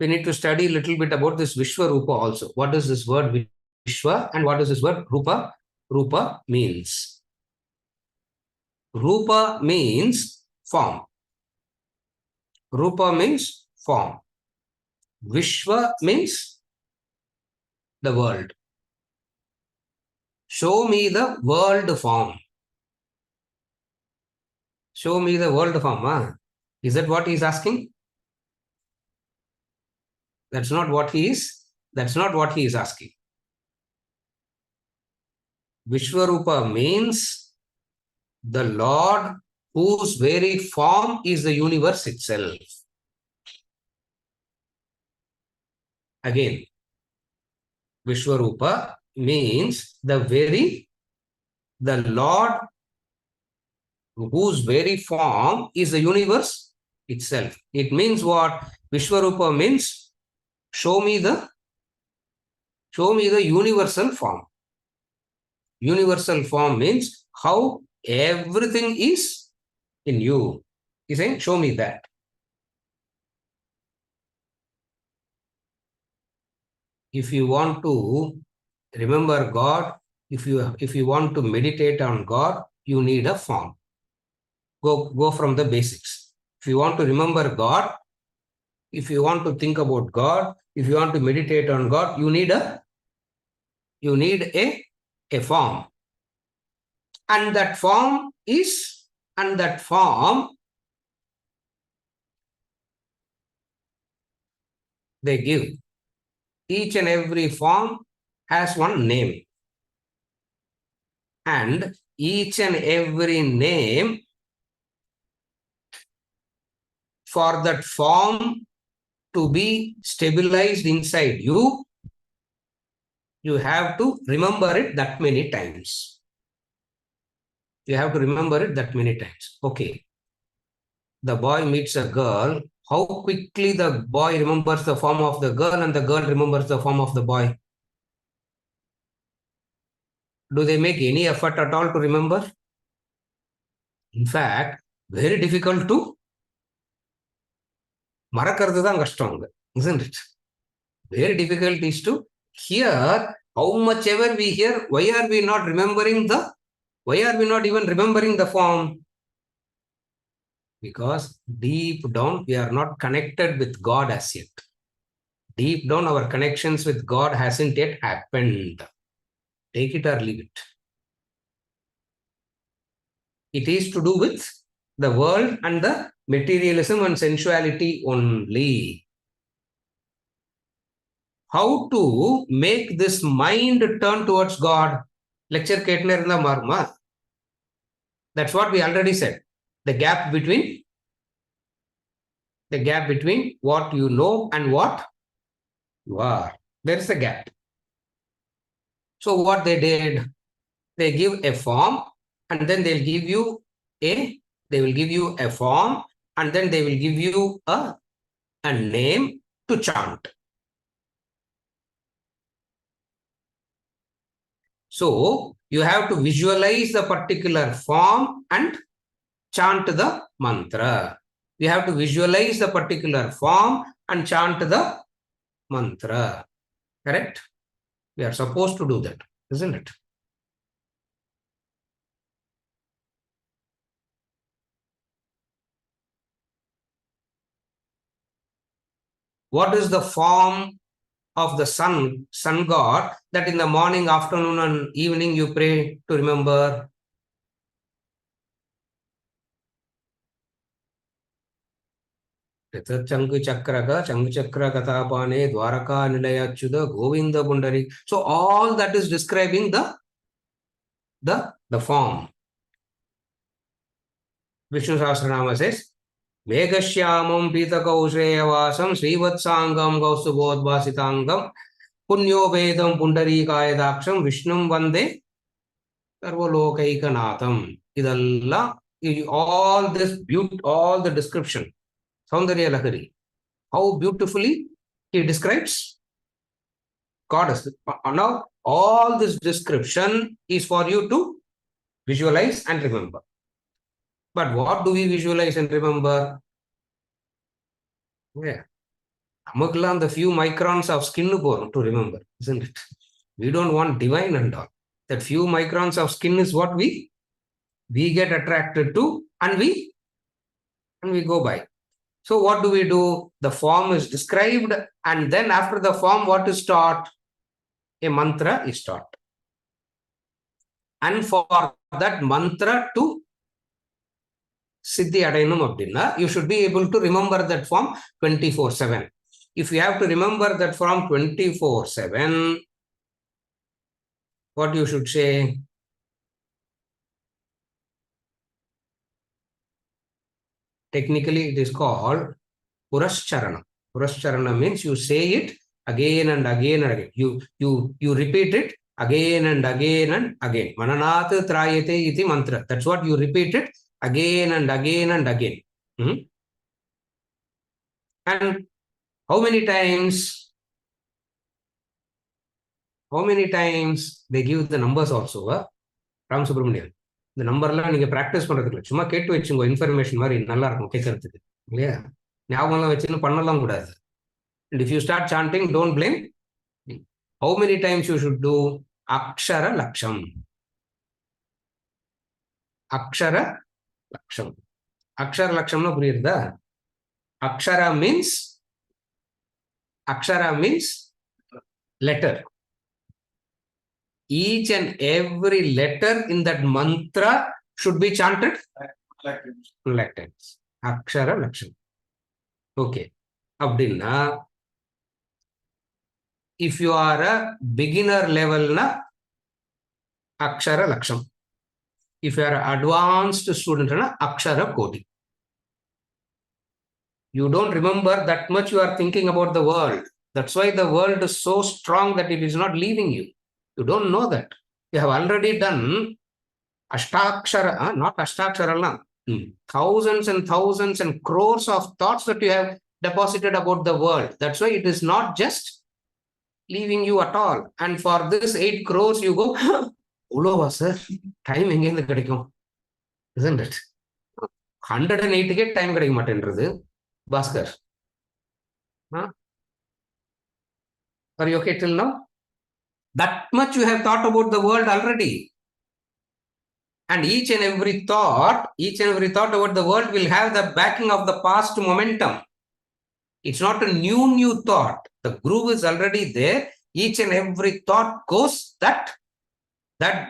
we need to study a little bit about this Vishwaroopa also. What is this word Vishwa and what is this word Rupa? Rupa means. Rupa means form. Rupa means form. Vishwa means the world. Show me the world form. Show me the world form. Huh? Is that what he is asking? That's not what he is. That's not what he is asking. Vishwarupa means the Lord whose very form is the universe itself. Again, Vishwarupa means the Lord whose very form is the universe itself. It means what? Vishwarupa means show me the universal form. Universal form means how everything is in you. He's saying, show me that. If you want to remember God, if you want to meditate on God, you need a form. Go from the basics. If you want to remember God, if you want to think about God, if you want to meditate on God, you need a form. And that form they give. Each and every form has one name. And each and every name, for that form to be stabilized inside you, you have to remember it that many times. You have to remember it that many times. Okay. The boy meets a girl. How quickly the boy remembers the form of the girl and the girl remembers the form of the boy? Do they make any effort at all to remember? In fact, very difficult to மறக்கிறது தான் கஷ்டம், isn't it? Very difficult is to hear. How much ever we hear, why are we not even remembering the form? Because deep down we are not connected with God as yet. Deep down our connections with God hasn't yet happened. Take it or leave it. It is to do with the world and the materialism and sensuality only. How to make this mind turn towards God? Lecture ketne irundha maruma. That's what we already said. The gap between what you know and what you are. There is a gap. So what they did, they give a form and then they will give you a form and then they will give you a name to chant. So you have to visualize the particular form and chant the mantra. You have to visualize the particular form and chant the mantra. Correct? We are supposed to do that, isn't it? What is the form of the sun god that in the morning, afternoon and evening you pray to remember? Changu chakra katapane dwaraka nilayachyuda govinda pundari. So all that is describing the form. Vishnu Sahasranama says, Meghashyamam Pitakaushreyavasam Srivatsangam Gausubodhvasitangam Punyo Vedam Pundarikayadaksham Vishnum Vande Sarvalokaikanaatham. Idalla, all the description. Saundarya Lahari. How beautifully he describes goddess. Now, all this description is for you to visualize and remember. But what do we visualize and remember? Yeah. நமக்குலாம் the few microns of skin to remember, isn't it? We don't want divine and all. That few microns of skin is what we get attracted to, and we go by. So what do we do? The form is described, and then after the form, what is taught? A mantra is taught. And for that mantra to Siddhi Adainum Abdina, you should be able to remember that form 24/7. If you have to remember that form 24/7, what you should say? Technically, it is called Purascharana. Purascharana means you say it again and again and again. You repeat it again and again and again. Mananat trayate iti mantra. That's what you repeat it again and again and again. And how many times? How many times they give the numbers also? Ram Subramanian. இந்த நம்பர்லாம் நீங்க practice பண்றதுக்கு இல்லை, சும்மா கேட்டு வச்சுங்க, information மாதிரி நல்லா இருக்கும் கேட்கறதுக்கு, இல்லையா? ஞாபகம்லாம் வச்சுன்னு பண்ணலாம் கூடாது. And if you start chanting, don't blame. How many times you should do Akshara Laksham? Akshara Laksham. Akshara Laksham no puriyudha? Akshara means letter. Each and every letter in that mantra should be chanted like that. Akshara Laksham. Okay. Abdinna, if you are a beginner level na Akshara Laksham. If you are an advanced student na Akshara Koti. You don't remember that much, you are thinking about the world. That's why the world is so strong that it is not leaving you. You don't know that. You have already done Ashtakshara, not Ashtakshara, thousands and thousands and crores of thoughts that you have deposited about the world. That's why it is not just leaving you at all. And for this 8 crores, you go, Ulova sir, time again the kadikum. Isn't it? 108 get time kadikum matendrathu. Bhaskar. Are you okay till now? That much you have thought about the world already. And each and every thought about the world will have the backing of the past momentum. It's not a new thought. The groove is already there. Each and every thought goes that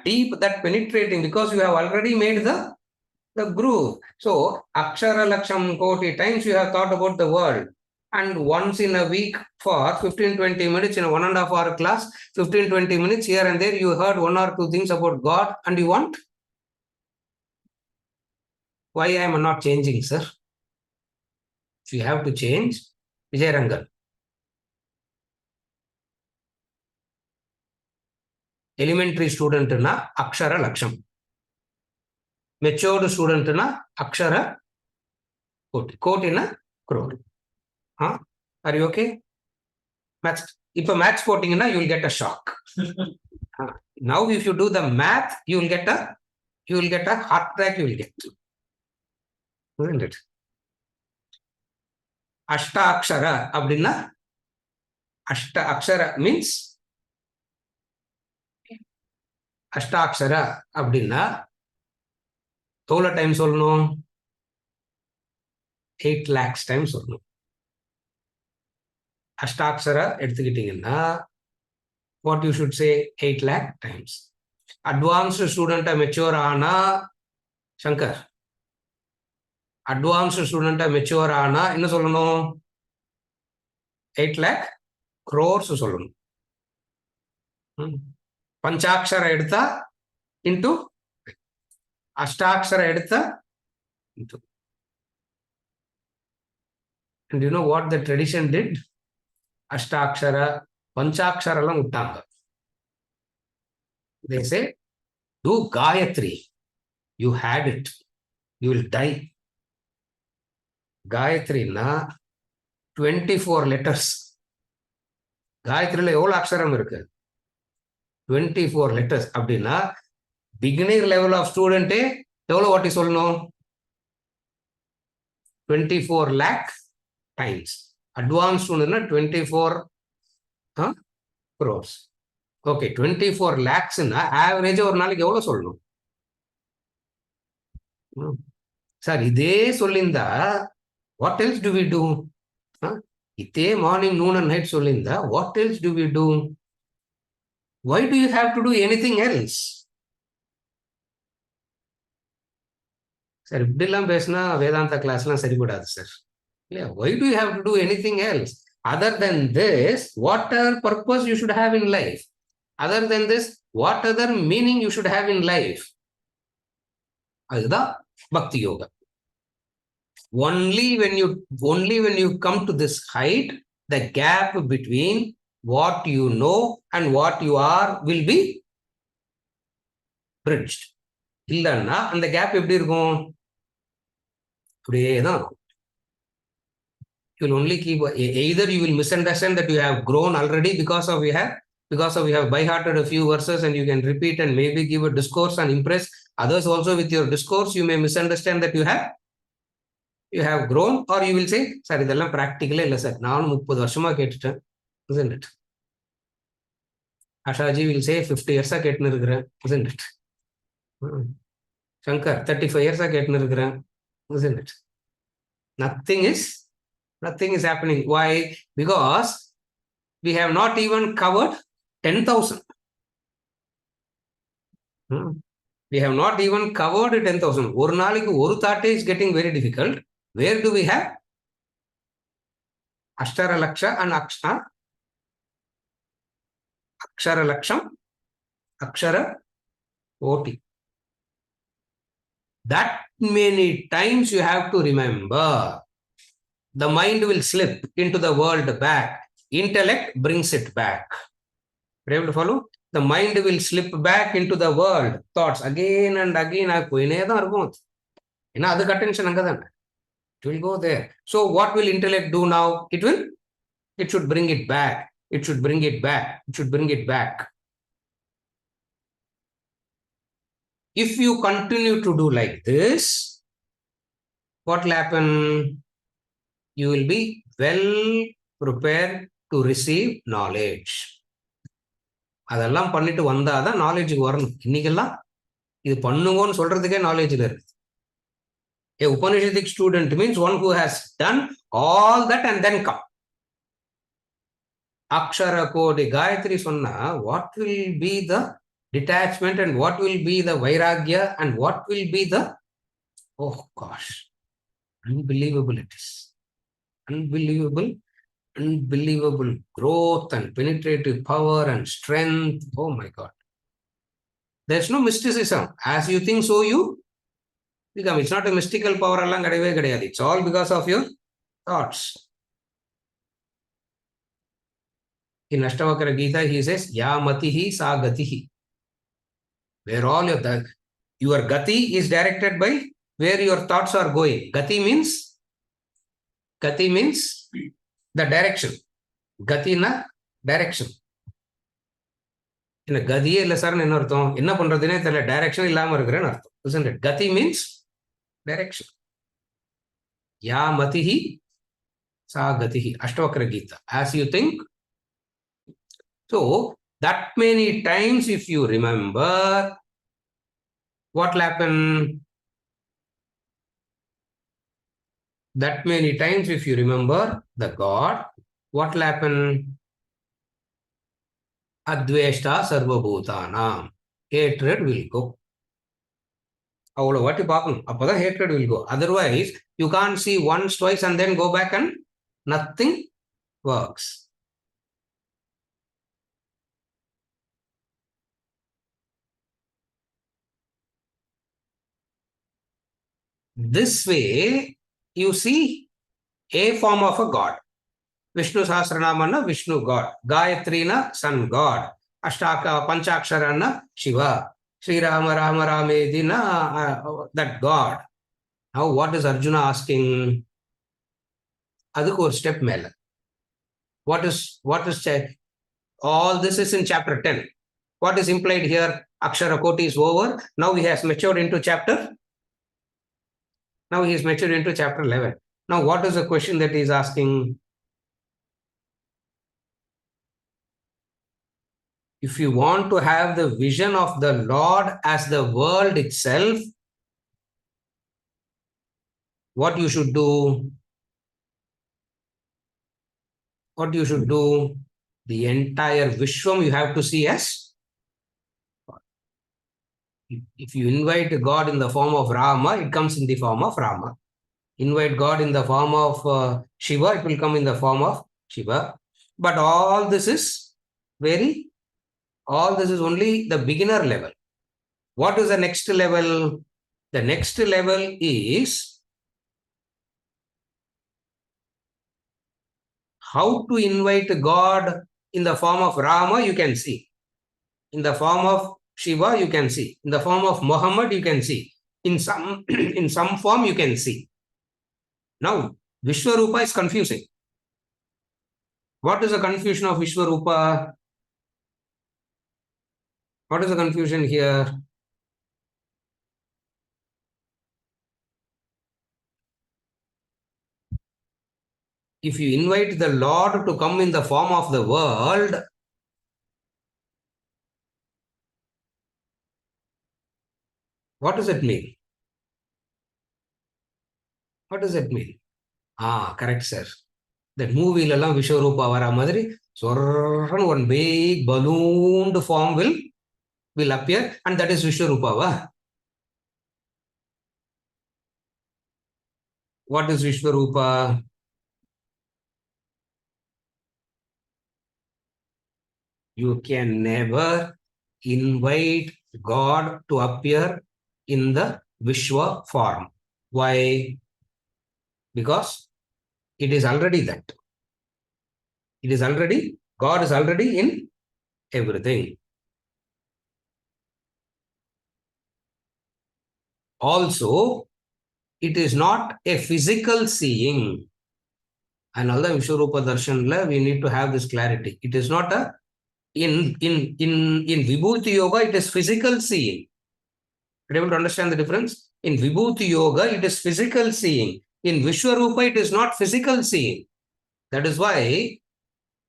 deep, that penetrating, because you have already made the groove. So, Akshara Laksham Koti times you have thought about the world. And once in a week for 15-20 minutes in a 1.5 hour class, 15-20 minutes here and there, you heard 1 or 2 things about God and you want? Why I am not changing, sir? If you have to change, Vijay Rangan. Elementary student na Akshara Laksham. Matured student na Akshara Koti. Koti na crore. Are you okay? If a maths quoting, you will get a shock. Now, if you do the math, you will get a heart attack. You will get, isn't it? Ashta Akshara abdina. Ashta Akshara means Ashta Akshara abdina. Tola times solno 8 lakhs times solno. Ashtakshara எடுத்துக்கிட்டீங்கன்னா, what you should say 8 lakh times. Advanced student mature ஆனா, Shankar, advanced student mature ஆனா என்ன சொல்லணும்? 8 lakh crores சொல்லணும். பஞ்சாட்சர எடுத்தா into அஷ்டாட்சர எடுத்தா into. And you know what the tradition did? Ashtakshara, Panchakshara lang uttanga. They say, do Gayatri. You had it. You will die. Gayatri na 24 letters. Gayatri la evlo aksharam irukku? 24 letters. Abdina, beginner level of student evlo what is solno? 24 lakh times. Advanced 24 crores. Okay, 24 lakhs average ஒரு நாளைக்கு எவ்வளவு சொல்லணும் sir? இதே சொல்லியிருந்தா what else do we do? இதே morning noon and night சொல்லியிருந்தா what else do we do? Why do you have to do anything else? Sir இப்படிலாம் பேசினா வேதாந்தா கிளாஸ்லாம் சரிபடாது சார். இல்லையா? Why do you have to do anything else? Other than this, what other purpose you should have in life? Other than this, what other meaning you should have in life? அதுதான் பக்தி yoga. Only when you come to this height, the gap between what you know and what you are will be bridged. இல்லைன்னா அந்த gap எப்படி இருக்கும்? அப்படியே தான் இருக்கும். You will only keep, either you will misunderstand that you have grown already because you have by-hearted a few verses and you can repeat and maybe give a discourse and impress others also with your discourse. You may misunderstand that you have grown, or you will say, sir, இதெல்லாம் practically இல்லை sir, நானும் 30 வருஷமா கேட்டுட்டேன், isn't it? Ashaji will say 50 years கேட்டுன்னு இருக்கிறேன், isn't it? Shankar 35 years கேட்டுன்னு இருக்கிறேன், isn't it? Nothing is happening. Why? Because we have not even covered 10,000. We have not even covered 10,000. ஒரு நாளைக்கு ஒரு thought is getting very difficult. Where do we have Ashtara Laksha and Akshara Laksham, Akshara Koti? That many times you have to remember. The mind will slip into the world back. Intellect brings it back. Are you able to follow? The mind will slip back into the world. Thoughts again and again. Attention. It will go there. So what will intellect do now? It should bring it back. It should bring it back. It should bring it back. If you continue to do like this, what will happen? You will be well prepared to receive knowledge. அதெல்லாம் பண்ணிட்டு வந்தாதான் நாலேஜுக்கு வரணும். இன்னைக்கெல்லாம் இது பண்ணுங்கன்னு சொல்றதுக்கே நாலேஜ்ல இருக்கு. A Upanishadic student means one who has done all that and then come. Akshara Kodi Gayatri சொன்னா what will be the detachment and what will be the vairagya and what will be the, oh gosh, unbelievable it is. Unbelievable growth and penetrative power and strength. Oh my God. There's no mysticism. As you think, so you become. It's not a mystical power. It's all because of your thoughts. In Ashtavakra Gita, he says, Ya matihi sa gatihi. Where all your gati is directed by where your thoughts are going. Gati means the direction. Gati na direction. In a gadiye illa sar enna artham, enna pandradhine therilla, direction illama irukrena artham, isn't it? Gati means direction. Ya matihi sa gatihi. Ashtavakra Gita. As you think. So that many times if you remember, what will happen? That many times if you remember the God, what will happen? Adveshta sarvabhutanam. Hatred will go. Appada hatred will go. Otherwise, you can't see once, twice, and then go back and nothing works. This way, you see a form of a God. Vishnu Sahasranamana, Vishnu God. Gayatrina, Sun God. Ashtaka Panchaksharana, Shiva. Sri Rama Rama Ramedina, that God. Now, what is Arjuna asking? Adukku or step mela. What is all this is in chapter 10. What is implied here? Akshara Koti is over. Now he has matured into chapter. Now he is matured into chapter 11. Now, what is the question that he is asking? If you want to have the vision of the Lord as the world itself, what you should do? What you should do? The entire Vishwam you have to see as. If you invite God in the form of Rama, it comes in the form of Rama. Invite God in the form of Shiva, it will come in the form of Shiva. But all this is only the beginner level. What is the next level? The next level is how to invite God in the form of Rama, you can see. In the form of Shiva, you can see. In the form of Muhammad, you can see. In some, in some form, you can see. Now, Vishwaroopa is confusing. What is the confusion of Vishwaroopa? What is the confusion here? If you invite the Lord to come in the form of the world, what does it mean? What does it mean? Correct, sir. That movie la Vishwaroopa vara madri, one big ballooned form will appear, and that is Vishwaroopa. Va? What is Vishwaroopa? You can never invite God to appear in the Vishwa form. Why? Because it is already that. It is already, God is already in everything. Also, it is not a physical seeing. Another Vishwarupa Darshan, we need to have this clarity. It is not a in Vibhuti Yoga, it is physical seeing. Are you able to understand the difference? In Vibhuti Yoga, it is physical seeing. In Vishwarupa, it is not physical seeing. That is why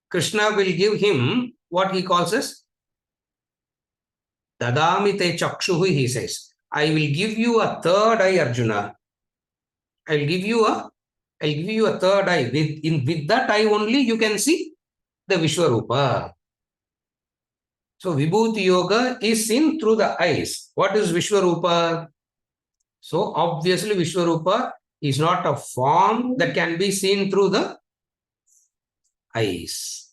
Krishna will give him what he calls as Dadami te chakshuhi, he says. I will give you a third eye, Arjuna. I'll give you a third eye. With that eye only, you can see the Vishwarupa. So Vibhuti Yoga is seen through the eyes. What is Vishwarupa? So obviously Vishwarupa is not a form that can be seen through the eyes.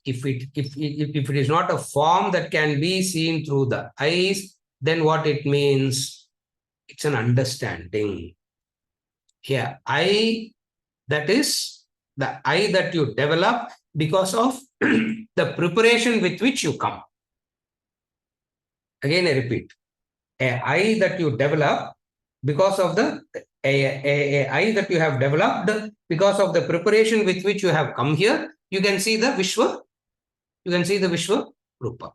If it is not a form that can be seen through the eyes, then what it means? It's an understanding. Here, that is the eye that you develop because of the preparation with which you come. Again, I repeat, an eye that you develop because of the eye that you have developed because of the preparation with which you have come here, you can see the Vishwa Rupa.